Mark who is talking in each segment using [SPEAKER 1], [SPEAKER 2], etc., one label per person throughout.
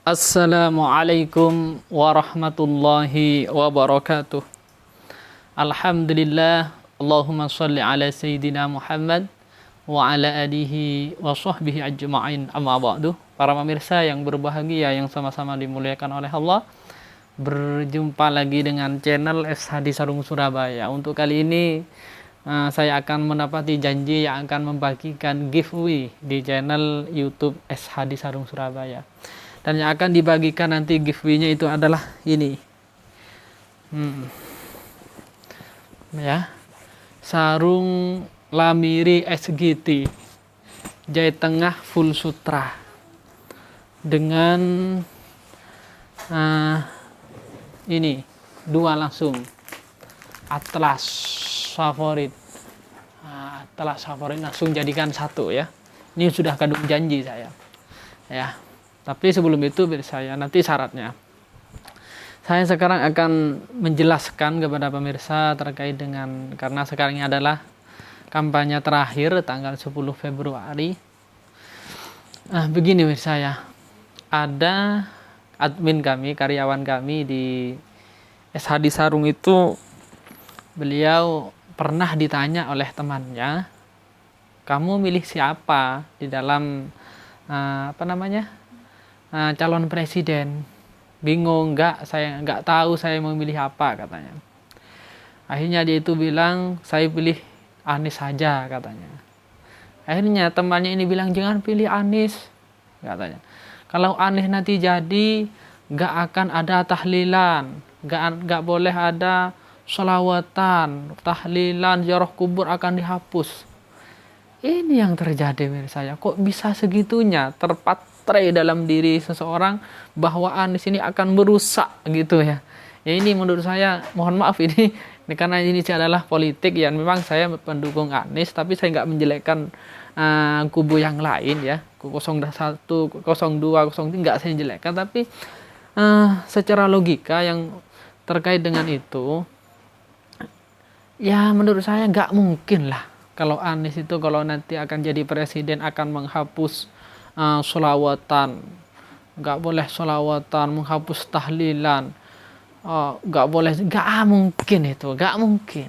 [SPEAKER 1] Assalamualaikum warahmatullahi wabarakatuh. Alhamdulillah, Allahumma salli ala Sayyidina Muhammad wa ala alihi wa sahbihi ajma'in, amma ba'du. Para pemirsa yang berbahagia yang sama-sama dimuliakan oleh Allah, berjumpa lagi dengan channel SHD Sarung Surabaya. Untuk kali ini saya akan menepati janji yang akan membagikan giveaway di channel YouTube SHD Sarung Surabaya. Dan yang akan dibagikan nanti giveaway-nya itu adalah ini. Ya. Sarung Lamiri SGT. Jahit tengah full sutra. Dengan ini dua langsung. Atlas favorit. Atlas favorit langsung jadikan satu ya. Ini sudah kandung janji saya. Ya. Tapi sebelum itu saya nanti syaratnya. Saya sekarang akan menjelaskan kepada pemirsa terkait dengan, karena sekarang ini adalah kampanye terakhir tanggal 10 Februari. Begini pemirsa ya. Ada admin kami, karyawan kami di SHD Sarung itu, beliau pernah ditanya oleh temannya, kamu milih siapa di dalam calon presiden? Bingung, saya nggak tahu saya mau milih apa, katanya. Akhirnya dia itu bilang, saya pilih Anies saja, katanya. Akhirnya temannya ini bilang, jangan pilih Anies, katanya. Kalau Anies nanti jadi, nggak akan ada tahlilan, nggak boleh ada sholawatan, tahlilan, ziarah kubur akan dihapus. Ini yang terjadi menurut saya. Kok bisa segitunya terpatrai dalam diri seseorang bahwa Anies ini akan merusak gitu ya. Ya ini menurut saya, mohon maaf ini karena ini adalah politik ya. Memang saya pendukung Anies, tapi saya nggak menjelekkan kubu yang lain ya. 01, 02, 03 nggak saya jelekkan, tapi secara logika yang terkait dengan itu, ya menurut saya nggak mungkin lah. Kalau Anies itu kalau nanti akan jadi presiden akan menghapus sholawatan, nggak boleh sholawatan, menghapus tahlilan, nggak boleh, nggak mungkin itu, nggak mungkin.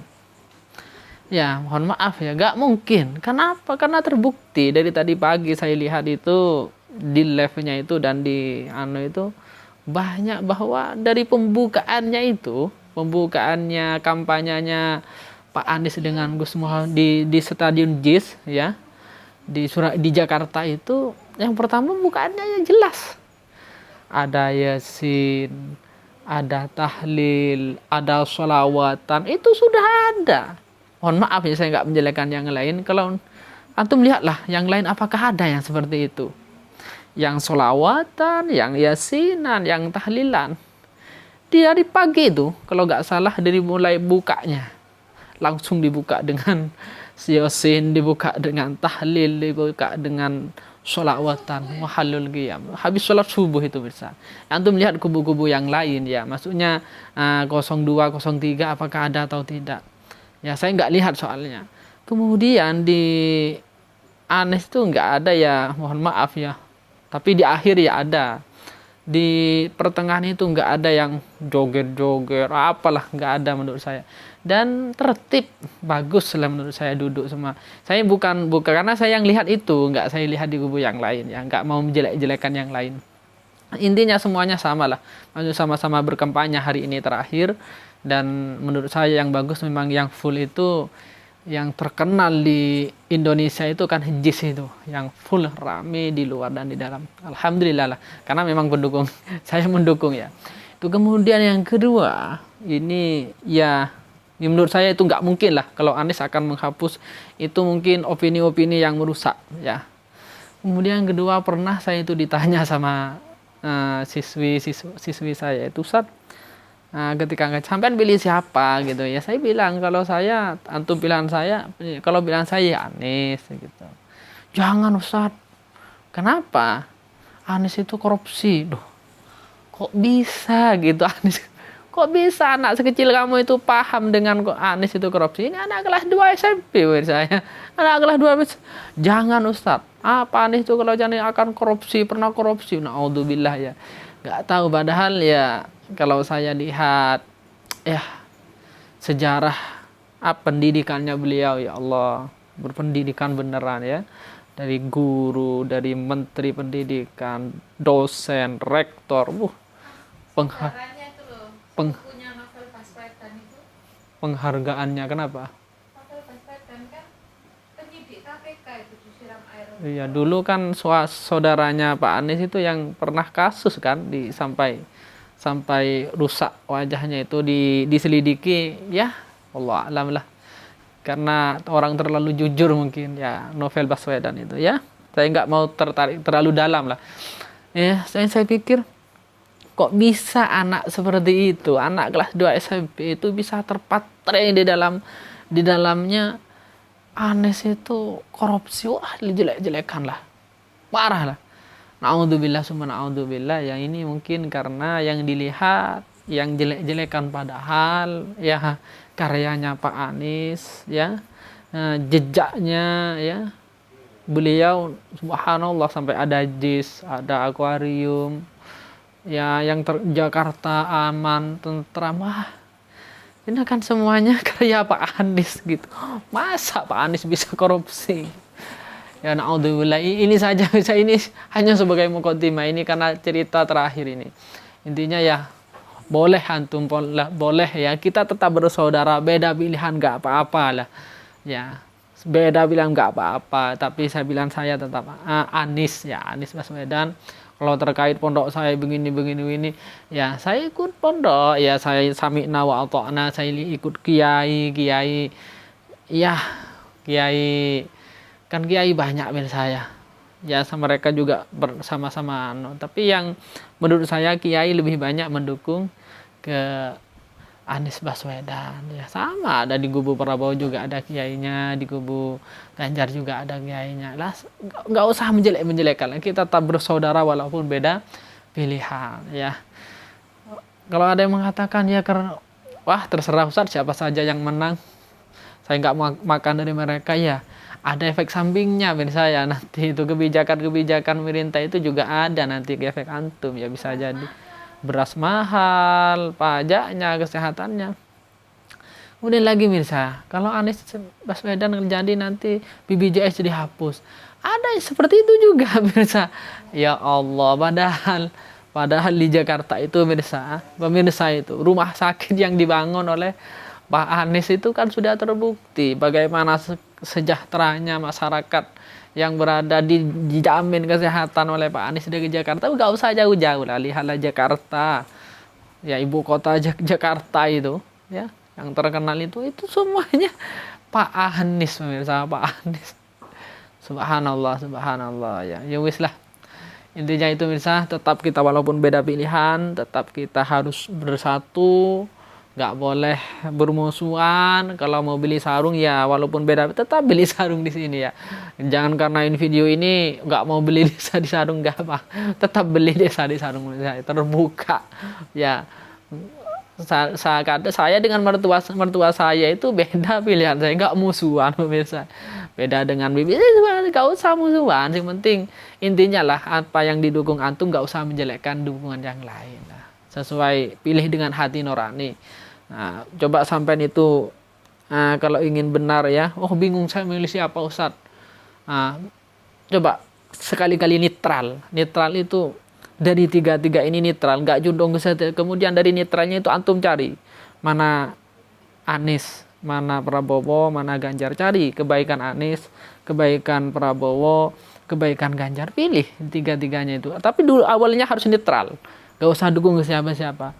[SPEAKER 1] Ya mohon maaf ya, nggak mungkin. Kenapa? Karena terbukti dari tadi pagi saya lihat itu di live-nya itu dan di itu banyak bahwa dari pembukaannya kampanyenya Pak Anies dengan Gus Muhaimin di Stadion JIS ya, di Jakarta itu, yang pertama bukaannya jelas, ada yasin, ada tahlil, ada sholawatan, itu sudah ada. Mohon maaf ya, saya nggak menjelekkan yang lain. Kalau antum lihatlah yang lain, apakah ada yang seperti itu, yang sholawatan, yang yasinan, yang tahlilan. Di hari pagi itu kalau nggak salah dari mulai bukanya langsung dibuka dengan yasin, dibuka dengan tahlil, dibuka dengan sholawatan, wahalul qiyam. Habis sholat subuh itu bisa. Antum melihat kubu-kubu yang lain ya, maksudnya 02, 03 apakah ada atau tidak? Ya saya nggak lihat soalnya. Kemudian di Anies itu nggak ada ya, mohon maaf ya. Tapi di akhir ya ada. Di pertengahan itu nggak ada yang joget-joget, apalah, nggak ada menurut saya. Dan tertib, bagus lah menurut saya duduk semua. Saya bukan karena saya yang lihat itu, nggak saya lihat di kubu yang lain ya, nggak mau menjelek-jelekan yang lain. Intinya semuanya sama lah, maksudnya sama-sama berkampanye hari ini terakhir. Dan menurut saya yang bagus memang yang full itu, yang terkenal di Indonesia itu kan JIS itu, yang full rame di luar dan di dalam. Alhamdulillah lah, karena memang pendukung, saya mendukung ya. Itu kemudian yang kedua, ini ya menurut saya itu nggak mungkin lah kalau Anies akan menghapus itu, mungkin opini-opini yang merusak ya. Kemudian yang kedua, pernah saya itu ditanya sama siswi saya itu, Ustaz, ketika sampean pilih siapa gitu ya, saya bilang kalau saya, antum pilihan saya, kalau pilihan saya ya Anies gitu. Jangan Ustaz, kenapa? Anies itu korupsi. Duh, kok bisa gitu Anies? Kok bisa anak sekecil kamu itu paham dengan kok Anies itu korupsi? Ini anak kelas 2 SMP saya. Anak kelas 2. Jangan Ustaz. Apa Anies itu kalau jangan akan korupsi, pernah korupsi. Naudzubillah ya. nggak tahu, padahal ya kalau saya lihat ya sejarah pendidikannya beliau, ya Allah, berpendidikan beneran ya, dari guru, dari menteri pendidikan, dosen, rektor, pengha-
[SPEAKER 2] Caranya itu loh,
[SPEAKER 1] peng-
[SPEAKER 2] punya novel Baswedan itu.
[SPEAKER 1] penghargaannya kenapa?
[SPEAKER 2] Novel Baswedan kan penyidik KPK itu disiram air.
[SPEAKER 1] Iya, dulu kan saudaranya Pak Anies itu yang pernah kasus kan, sampai rusak wajahnya itu diselidiki, ya Allah alam lah, karena orang terlalu jujur mungkin ya, novel Baswedan itu ya. Saya nggak mau tertarik terlalu dalam lah ya. Saya pikir kok bisa anak seperti itu, anak kelas 2 SMP itu bisa terpatri di dalamnya Anies itu korupsi, wah jelek-jelekan lah, parah lah. Naudzubillah summa naudzubillah. Yang ini mungkin karena yang dilihat yang jelek-jelekan, padahal ya karyanya Pak Anies ya, jejaknya ya, beliau subhanallah sampai ada JIS, ada akuarium ya, yang Jakarta aman, tentram. Wah, ini kan semuanya karya Pak Anies gitu. Masa Pak Anies bisa korupsi? Ya naudzubillah. Ini saja, ini hanya sebagai mukaddimah ini karena cerita terakhir ini. Intinya ya, boleh antum, boleh ya, kita tetap bersaudara, beda pilihan nggak apa-apa lah. Ya, beda pilihan nggak apa-apa, tapi saya bilang saya tetap Anies ya, Anies Baswedan. Kalau terkait pondok saya begini, ya saya ikut pondok, ya saya sami'na wa ata'na, saya ikut kiai, ya kiai, kan kiai banyak saya ya, sama mereka juga bersama-sama tapi yang menurut saya kiai lebih banyak mendukung ke Anies Baswedan ya. Sama ada di kubu Prabowo juga ada kiainya, di kubu Ganjar juga ada kiainya lah. Nggak usah menjelek-menjelekan, kita tetap bersaudara walaupun beda pilihan ya. Kalau ada yang mengatakan ya wah terserah Ustaz, siapa saja yang menang, saya nggak makan dari mereka, ya ada efek sampingnya saya nanti itu. Kebijakan pemerintah itu juga ada nanti efek antum ya, bisa jadi beras mahal, pajaknya, kesehatannya. Kemudian lagi kalau Anies Baswedan terjadi nanti BPJS dihapus, ada yang seperti itu juga ya Allah. Padahal di Jakarta itu pemirsa itu rumah sakit yang dibangun oleh Pak Anies itu kan sudah terbukti bagaimana sejahteranya masyarakat yang berada dijamin kesehatan oleh Pak Anies dari Jakarta. Nggak usah jauh-jauh lah, lihatlah Jakarta ya, ibu kota Jakarta itu ya, yang terkenal itu semuanya Pak Anies, pemirsa, Pak Anies. Subhanallah ya, ya wis lah. Intinya itu pemirsa, tetap kita walaupun beda pilihan, tetap kita harus bersatu, nggak boleh bermusuhan. Kalau mau beli sarung ya walaupun beda, tetap beli sarung di sini ya. Jangan karena ini video ini nggak mau beli di sarung, nggak apa, tetap beli di sarung terbuka ya. Saya dengan mertua saya itu beda pilihan, saya nggak musuhan pemirsa. Beda dengan bibi, nggak usah musuhan, yang penting intinya lah apa yang didukung antum, nggak usah menjelekkan dukungan yang lain lah. Sesuai, pilih dengan hati nurani. Nah, coba sampai itu kalau ingin benar ya, bingung saya milih siapa Ustaz. Coba sekali-kali netral itu, dari tiga ini netral, nggak condong ke satu. Kemudian dari netralnya itu antum cari mana Anies, mana Prabowo, mana Ganjar. Cari kebaikan Anies, kebaikan Prabowo, kebaikan Ganjar, pilih tiga-tiganya itu. Tapi dulu awalnya harus netral, nggak usah dukung ke siapa-siapa.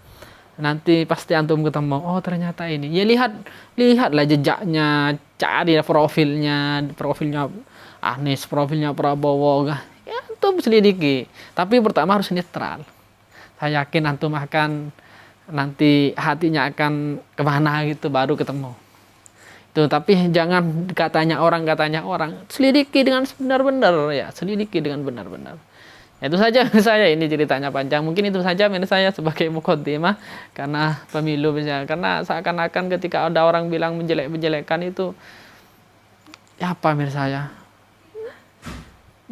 [SPEAKER 1] Nanti pasti antum ketemu, oh ternyata ini ya, lihatlah jejaknya, cari profilnya Anies, profilnya Prabowo, ya antum selidiki. Tapi pertama harus netral. Saya yakin antum akan nanti hatinya akan kemana gitu, baru ketemu itu. Tapi jangan katanya orang, selidiki dengan benar-benar ya, selidiki dengan benar-benar. Itu saja saya, ini ceritanya panjang, mungkin itu saja menurut saya sebagai mukaddimah karena pemilu misalnya. Karena seakan-akan ketika ada orang bilang menjelek-menjelekan itu ya apa menurut saya,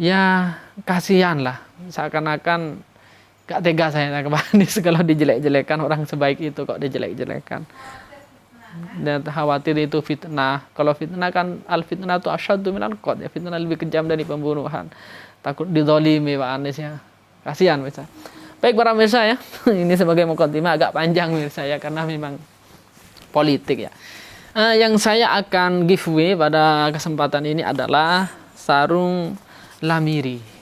[SPEAKER 1] ya kasihan lah, seakan-akan Gak tega saya ke Pak Anies kalau dijelek-jelekan, orang sebaik itu kok dijelek-jelekan. Dan khawatir itu fitnah. Kalau fitnah kan al fitnah itu asyaddu minal qatl, ya, fitnah lebih kejam dari pembunuhan. Takut dizalimi Pak Anies ya. Kasihan mirsa. Baik para mirsa ya. Ini sebagai mukadimah agak panjang mirsa ya, karena memang politik ya. Yang saya akan giveaway pada kesempatan ini adalah sarung lamiri.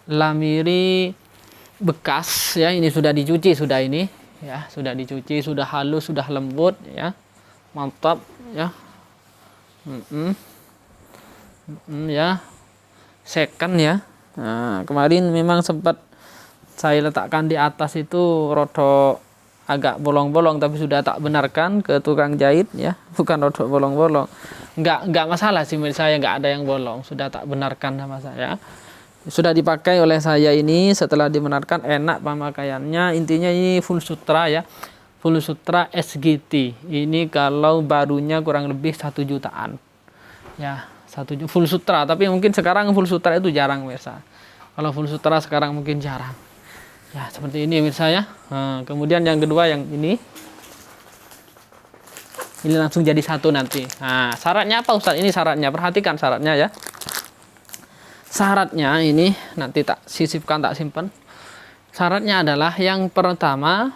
[SPEAKER 1] Lamiri bekas ya, ini sudah dicuci, sudah ini ya, sudah dicuci, sudah halus, sudah lembut ya, mantap ya. Ya, second ya. Nah, kemarin memang sempat saya letakkan di atas itu rodok agak bolong-bolong, tapi sudah tak benarkan ke tukang jahit ya, bukan rodok bolong-bolong. Enggak masalah sih menurut saya, enggak ada yang bolong, sudah tak benarkan sama saya. Sudah dipakai oleh saya ini, setelah dibenarkan enak pemakaiannya. Intinya ini full sutra ya, full sutra SGT. Ini kalau barunya kurang lebih 1 jutaan ya, full sutra. Tapi mungkin sekarang full sutra itu jarang mirsa. Kalau full sutra sekarang mungkin jarang ya, seperti ini mirsa ya. Nah, kemudian yang kedua yang ini langsung jadi satu nanti. Nah, syaratnya apa Ustaz? Ini syaratnya, perhatikan syaratnya ya. Syaratnya ini nanti tak sisipkan, tak simpan. Syaratnya adalah yang pertama,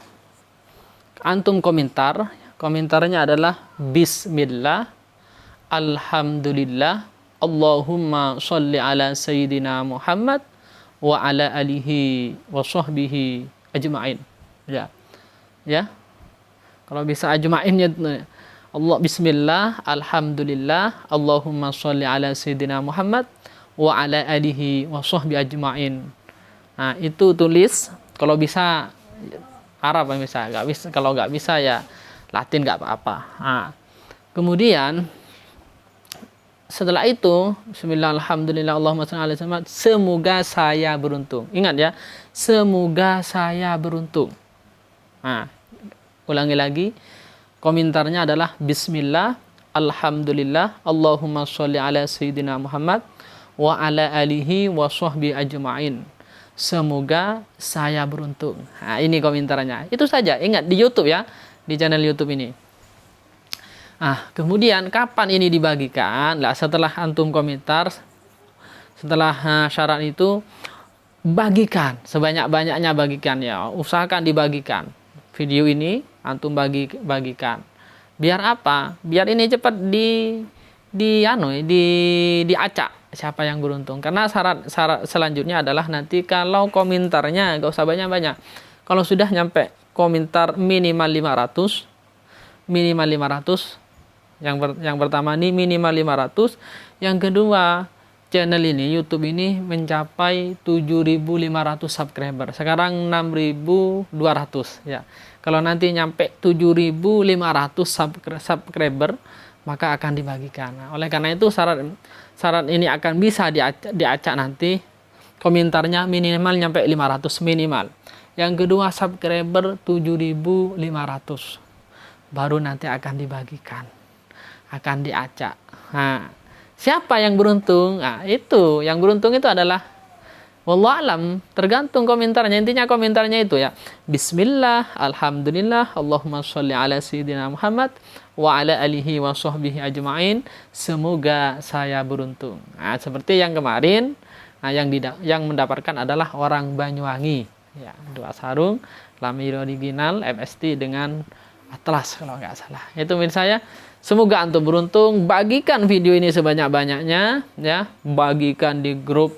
[SPEAKER 1] antum komentarnya adalah Bismillah, Alhamdulillah, Allahumma sholli ala Sayyidina Muhammad wa ala alihi wa sahbihi ajma'in. Ya. Ya. Kalau bisa ajma'in ya, Allah Bismillah, Alhamdulillah, Allahumma sholli ala Sayyidina Muhammad wa ala alihi wa sahbi ajma'in. Nah, itu tulis, kalau bisa Arab bisa, nggak bisa, kalau nggak bisa ya Latin nggak apa-apa. Nah, kemudian setelah itu Bismillah, Alhamdulillah, Allahumma shalli ala Muhammad, semoga saya beruntung. Ingat ya, semoga saya beruntung. Nah, ulangi lagi, komentarnya adalah Bismillah, Alhamdulillah, Allahumma sholli ala Sayyidina Muhammad wa ala alihi wa sahbi ajma'in. Semoga saya beruntung. Nah, ini komentarnya. Itu saja. Ingat di YouTube ya, di channel YouTube ini. Nah, kemudian kapan ini dibagikan? Lah, setelah antum komentar, setelah syarat itu, bagikan sebanyak-banyaknya, bagikan ya. Usahakan dibagikan. Video ini antum bagikan. Biar apa? Biar ini cepat diacak siapa yang beruntung. Karena syarat selanjutnya adalah nanti kalau komentarnya gak usah banyak-banyak. Kalau sudah nyampe komentar minimal 500, yang pertama ini minimal 500, yang kedua channel ini, YouTube ini mencapai 7.500 subscriber. Sekarang 6.200 ya. Kalau nanti nyampe 7.500 subscriber, maka akan dibagikan. Nah, oleh karena itu syarat ini akan bisa diacak nanti, komentarnya minimal nyampe 500 minimal. Yang kedua subscriber 7.500, baru nanti akan dibagikan, akan diacak. Nah, siapa yang beruntung? Nah, itu yang beruntung itu adalah wallahu alam, tergantung komentarnya. Intinya komentarnya itu ya, Bismillah, Alhamdulillah, Allahumma sholli ala Sayyidina Muhammad wa ala alihi wa sahbihi ajma'in, semoga saya beruntung. Nah, seperti yang kemarin, nah, yang mendapatkan adalah orang Banyuwangi ya, 2 sarung lamiri original MST dengan atlas kalau nggak salah. Itu menurut saya. Semoga antum beruntung. Bagikan video ini sebanyak-banyaknya ya, bagikan di grup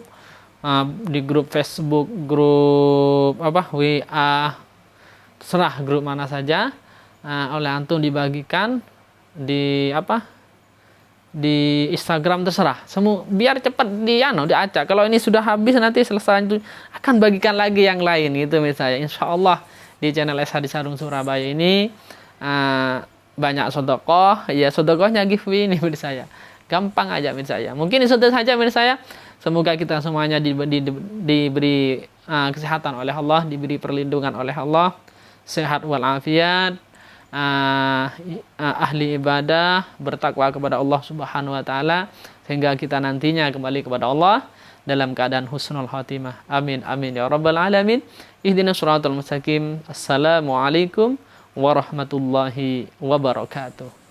[SPEAKER 1] Facebook, grup WA, terserah grup mana saja, oleh antum dibagikan di Instagram, terserah. Biar cepat diacak. Kalau ini sudah habis, nanti selesai itu akan bagikan lagi yang lain gitu misalnya. Insyaallah di channel SHD Sarung Surabaya ini banyak sedekah, ya sedekahnya giveaway ini menurut saya. Gampang aja menurut saya. Mungkin itu saja menurut saya. Semoga kita semuanya diberi kesehatan oleh Allah, diberi perlindungan oleh Allah, sehat walafiat, ahli ibadah, bertakwa kepada Allah Subhanahu wa taala, sehingga kita nantinya kembali kepada Allah dalam keadaan husnul khatimah. Amin amin ya rabbal alamin. Ihdinas shiratal mustaqim. Assalamualaikum warahmatullahi wabarakatuh.